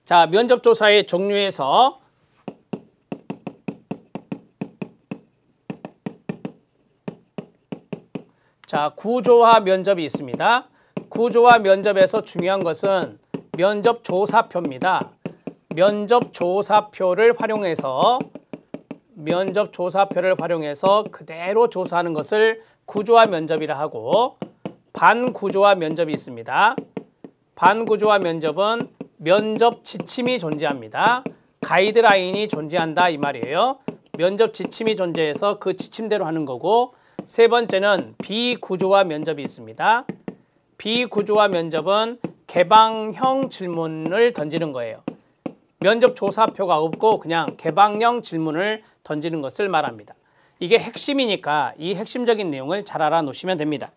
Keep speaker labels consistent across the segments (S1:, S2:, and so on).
S1: 자, 면접조사의 종류에서 자, 구조화 면접이 있습니다. 구조화 면접에서 중요한 것은 면접조사표입니다. 면접조사표를 활용해서 그대로 조사하는 것을 구조화 면접이라 하고, 반구조화 면접이 있습니다. 반구조화 면접은 면접 지침이 존재합니다. 가이드라인이 존재한다 이 말이에요. 면접 지침이 존재해서 그 지침대로 하는 거고, 세 번째는 비구조화 면접이 있습니다. 비구조화 면접은 개방형 질문을 던지는 거예요. 면접 조사표가 없고 그냥 개방형 질문을 던지는 것을 말합니다. 이게 핵심이니까 이 핵심적인 내용을 잘 알아놓으시면 됩니다.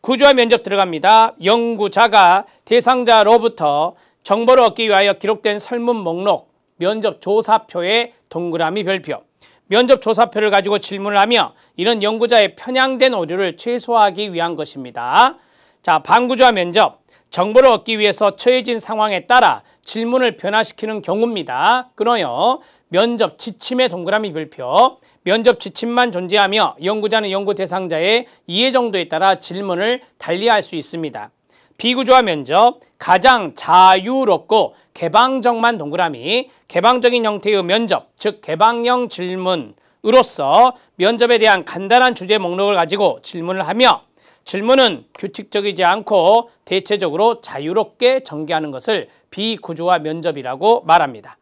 S1: 구조화 면접 들어갑니다. 연구자가 대상자로부터 정보를 얻기 위하여 기록된 설문 목록, 면접 조사표의 동그라미 별표, 면접 조사표를 가지고 질문을 하며 이런 연구자의 편향된 오류를 최소화하기 위한 것입니다. 자, 반구조화 면접, 정보를 얻기 위해서 처해진 상황에 따라 질문을 변화시키는 경우입니다. 끊어요. 면접 지침의 동그라미 별표, 면접 지침만 존재하며 연구자는 연구 대상자의 이해 정도에 따라 질문을 달리할 수 있습니다. 비구조화 면접, 가장 자유롭고 개방적만 동그라미, 개방적인 형태의 면접, 즉 개방형 질문으로서 면접에 대한 간단한 주제 목록을 가지고 질문을 하며 질문은 규칙적이지 않고 대체적으로 자유롭게 전개하는 것을 비구조화 면접이라고 말합니다.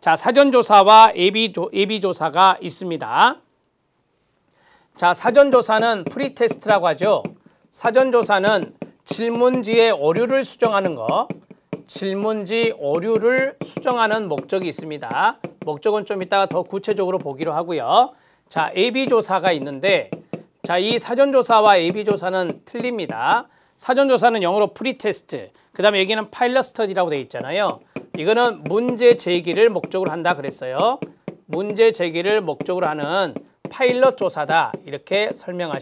S1: 자, 사전조사와 예비조사가 있습니다. 자, 사전조사는 프리테스트라고 하죠. 사전조사는 질문지의 오류를 수정하는 거, 질문지 오류를 수정하는 목적이 있습니다. 목적은 좀 이따가 더 구체적으로 보기로 하고요. 자, 예비조사가 있는데, 자, 이 사전조사와 예비조사는 틀립니다. 사전조사는 영어로 프리테스트, 그 다음에 여기는 파일럿 스터디라고 되어 있잖아요. 이거는 문제 제기를 목적으로 한다 그랬어요. 문제 제기를 목적으로 하는 파일럿 조사다, 이렇게 설명을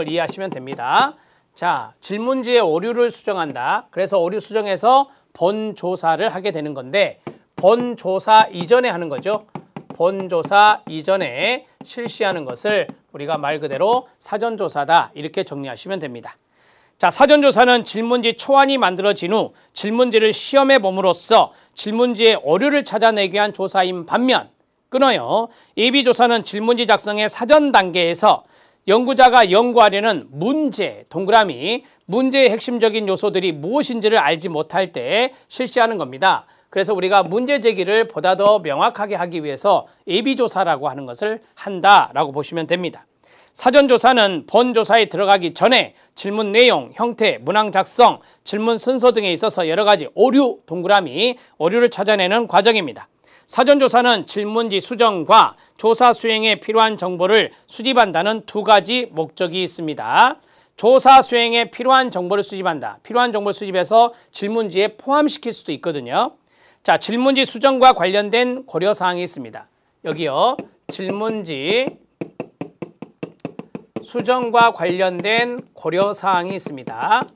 S1: 이해하시면 됩니다. 자, 질문지의 오류를 수정한다. 그래서 오류 수정해서 본조사를 하게 되는 건데, 본조사 이전에 하는 거죠. 본조사 이전에 실시하는 것을 우리가 말 그대로 사전조사다, 이렇게 정리하시면 됩니다. 자, 사전조사는 질문지 초안이 만들어진 후 질문지를 시험해 봄으로써 질문지의 오류를 찾아내기 위한 조사인 반면, 끊어요. 예비조사는 질문지 작성의 사전 단계에서 연구자가 연구하려는 문제, 동그라미, 문제의 핵심적인 요소들이 무엇인지를 알지 못할 때 실시하는 겁니다. 그래서 우리가 문제 제기를 보다 더 명확하게 하기 위해서 예비조사라고 하는 것을 한다라고 보시면 됩니다. 사전조사는 본조사에 들어가기 전에 질문 내용, 형태, 문항 작성, 질문 순서 등에 있어서 여러 가지 오류, 동그라미, 오류를 찾아내는 과정입니다. 사전조사는 질문지 수정과 조사 수행에 필요한 정보를 수집한다는 두 가지 목적이 있습니다. 조사 수행에 필요한 정보를 수집한다. 필요한 정보를 수집해서 질문지에 포함시킬 수도 있거든요. 자, 질문지 수정과 관련된 고려사항이 있습니다. 여기요. 질문지 수정과 관련된 고려사항이 있습니다.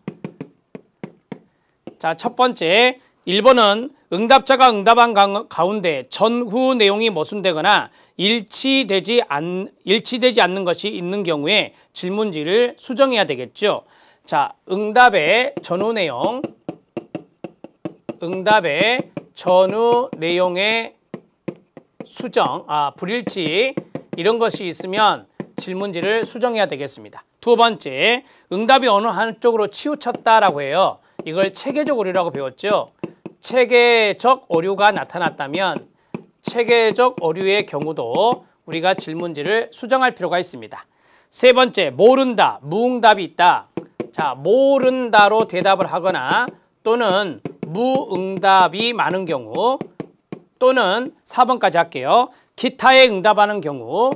S1: 자, 첫 번째, 1번은 응답자가 응답한 가운데 전후 내용이 모순되거나 일치되지 않는 것이 있는 경우에 질문지를 수정해야 되겠죠. 자, 응답의 전후 내용의 수정, 불일치, 이런 것이 있으면 질문지를 수정해야 되겠습니다. 두 번째, 응답이 어느 한쪽으로 치우쳤다라고 해요. 이걸 체계적 오류라고 배웠죠. 체계적 오류가 나타났다면 체계적 오류의 경우도 우리가 질문지를 수정할 필요가 있습니다. 세 번째, 모른다, 무응답이 있다. 자, 모른다로 대답을 하거나 또는 무응답이 많은 경우, 또는 4번까지 할게요. 기타에 응답하는 경우,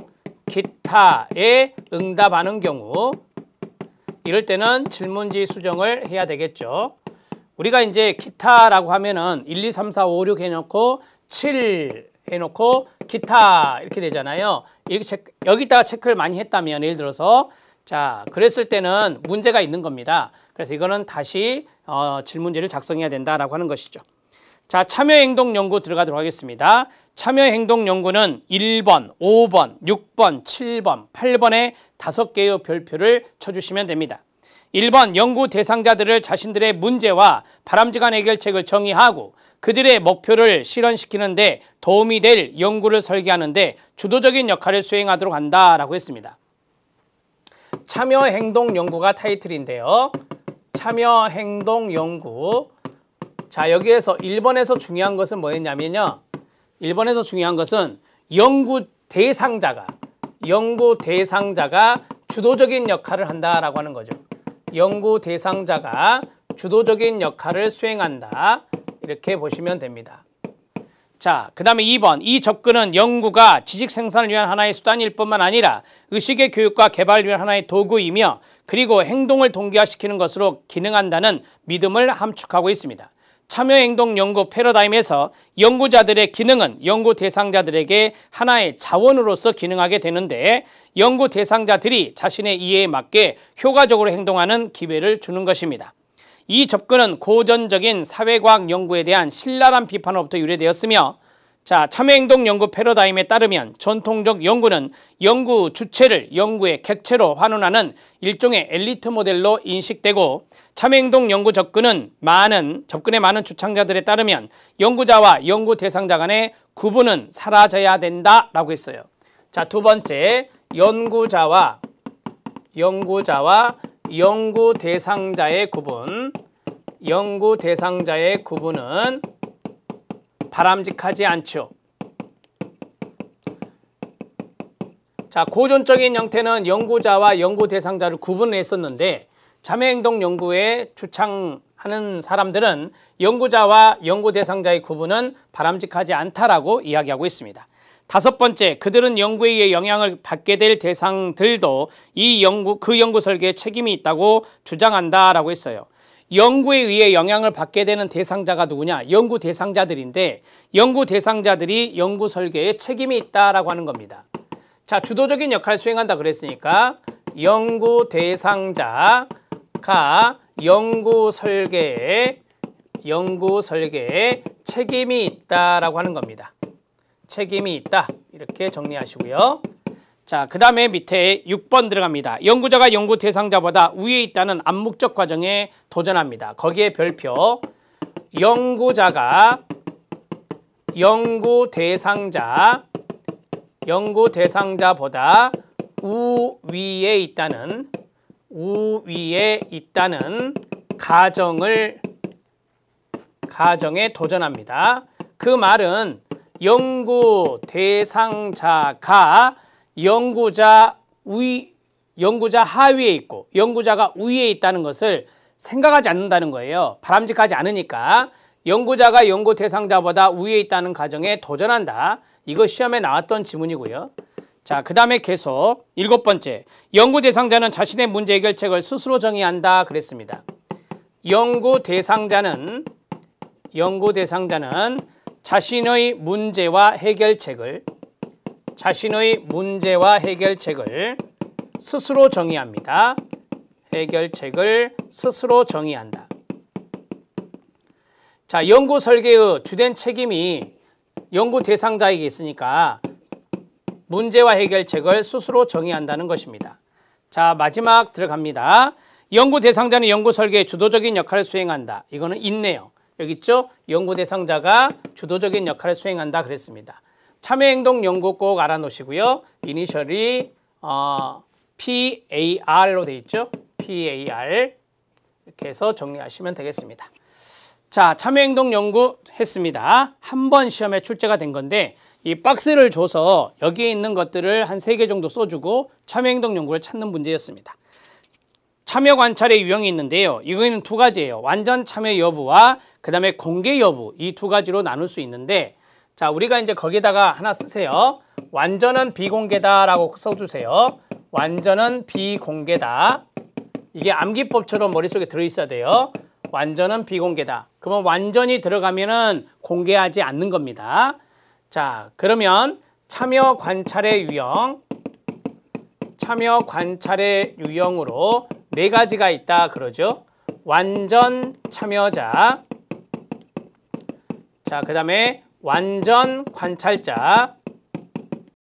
S1: 이럴 때는 질문지 수정을 해야 되겠죠. 우리가 이제 기타라고 하면은 1, 2, 3, 4, 5, 6 해놓고 7 해놓고 기타 이렇게 되잖아요. 이렇게 여기다가 체크를 많이 했다면, 예를 들어서 자, 그랬을 때는 문제가 있는 겁니다. 그래서 이거는 다시 질문지를 작성해야 된다라고 하는 것이죠. 자, 참여행동 연구 들어가도록 하겠습니다. 참여행동 연구는 1번, 5번, 6번, 7번, 8번에 5개의 별표를 쳐주시면 됩니다. 1번, 연구 대상자들을 자신들의 문제와 바람직한 해결책을 정의하고 그들의 목표를 실현시키는 데 도움이 될 연구를 설계하는 데 주도적인 역할을 수행하도록 한다라고 했습니다. 참여행동 연구가 타이틀인데요. 참여행동 연구. 자, 여기에서 1번에서 중요한 것은 뭐였냐면요. 1번에서 중요한 것은 연구 대상자가 주도적인 역할을 한다라고 하는 거죠. 연구 대상자가 주도적인 역할을 수행한다. 이렇게 보시면 됩니다. 자, 그 다음에 2번. 이 접근은 연구가 지식 생산을 위한 하나의 수단일 뿐만 아니라 의식의 교육과 개발을 위한 하나의 도구이며 그리고 행동을 동기화시키는 것으로 기능한다는 믿음을 함축하고 있습니다. 참여행동 연구 패러다임에서 연구자들의 기능은 연구 대상자들에게 하나의 자원으로서 기능하게 되는데 연구 대상자들이 자신의 이해에 맞게 효과적으로 행동하는 기회를 주는 것입니다. 이 접근은 고전적인 사회과학 연구에 대한 신랄한 비판으로부터 유래되었으며 자, 참여행동 연구 패러다임에 따르면 전통적 연구는 연구 주체를 연구의 객체로 환원하는 일종의 엘리트 모델로 인식되고 참여행동 연구 접근의 많은 주창자들에 따르면 연구자와 연구 대상자 간의 구분은 사라져야 된다라고 했어요. 자, 두 번째, 연구자와 연구 대상자의 구분. 연구 대상자의 구분은 바람직하지 않죠. 자, 고전적인 형태는 연구자와 연구 대상자를 구분했었는데 참여행동 연구에 주창하는 사람들은 연구자와 연구 대상자의 구분은 바람직하지 않다라고 이야기하고 있습니다. 다섯 번째, 그들은 연구에 의해 영향을 받게 될 대상들도 그 연구 설계에 책임이 있다고 주장한다라고 했어요. 연구에 의해 영향을 받게 되는 대상자가 누구냐? 연구 대상자들인데 연구 대상자들이 연구 설계에 책임이 있다라고 하는 겁니다. 자, 주도적인 역할을 수행한다 그랬으니까 연구 대상자가 연구 설계에 책임이 있다라고 하는 겁니다. 책임이 있다. 이렇게 정리하시고요. 자, 그 다음에 밑에 6번 들어갑니다. 연구자가 연구 대상자보다 위에 있다는 암묵적 과정에 도전합니다. 거기에 별표. 연구자가 연구 대상자보다 우위에 있다는 가정에 도전합니다. 그 말은 연구 대상자가 연구자 하위에 있고 연구자가 위에 있다는 것을 생각하지 않는다는 거예요. 바람직하지 않으니까 연구자가 연구 대상자보다 위에 있다는 가정에 도전한다. 이거 시험에 나왔던 지문이고요. 자, 그 다음에 계속 7번째. 연구 대상자는 자신의 문제 해결책을 스스로 정의한다 그랬습니다. 연구 대상자는 자신의 문제와 해결책을 스스로 정의합니다. 해결책을 스스로 정의한다. 자, 연구 설계의 주된 책임이 연구 대상자에게 있으니까 문제와 해결책을 스스로 정의한다는 것입니다. 자, 마지막 들어갑니다. 연구 대상자는 연구 설계에 주도적인 역할을 수행한다. 이거는 있네요. 여기 있죠? 연구 대상자가 주도적인 역할을 수행한다 그랬습니다. 참여행동 연구 꼭 알아놓으시고요. 이니셜이 PAR로 돼 있죠? PAR 이렇게 해서 정리하시면 되겠습니다. 자, 참여행동 연구 했습니다. 한 번 시험에 출제가 된 건데 이 박스를 줘서 여기에 있는 것들을 한 3개 정도 써주고 참여행동 연구를 찾는 문제였습니다. 참여 관찰의 유형이 있는데요. 이거는 2가지예요. 완전 참여 여부와 그 다음에 공개 여부, 이 2가지로 나눌 수 있는데 자, 우리가 이제 거기다가 하나 쓰세요. 완전은 비공개다라고 써주세요. 완전은 비공개다. 이게 암기법처럼 머릿속에 들어있어야 돼요. 완전은 비공개다. 그러면 완전히 들어가면은 공개하지 않는 겁니다. 자, 그러면 참여 관찰의 유형으로 4가지가 있다 그러죠. 완전 참여자, 자, 그 다음에 완전 관찰자.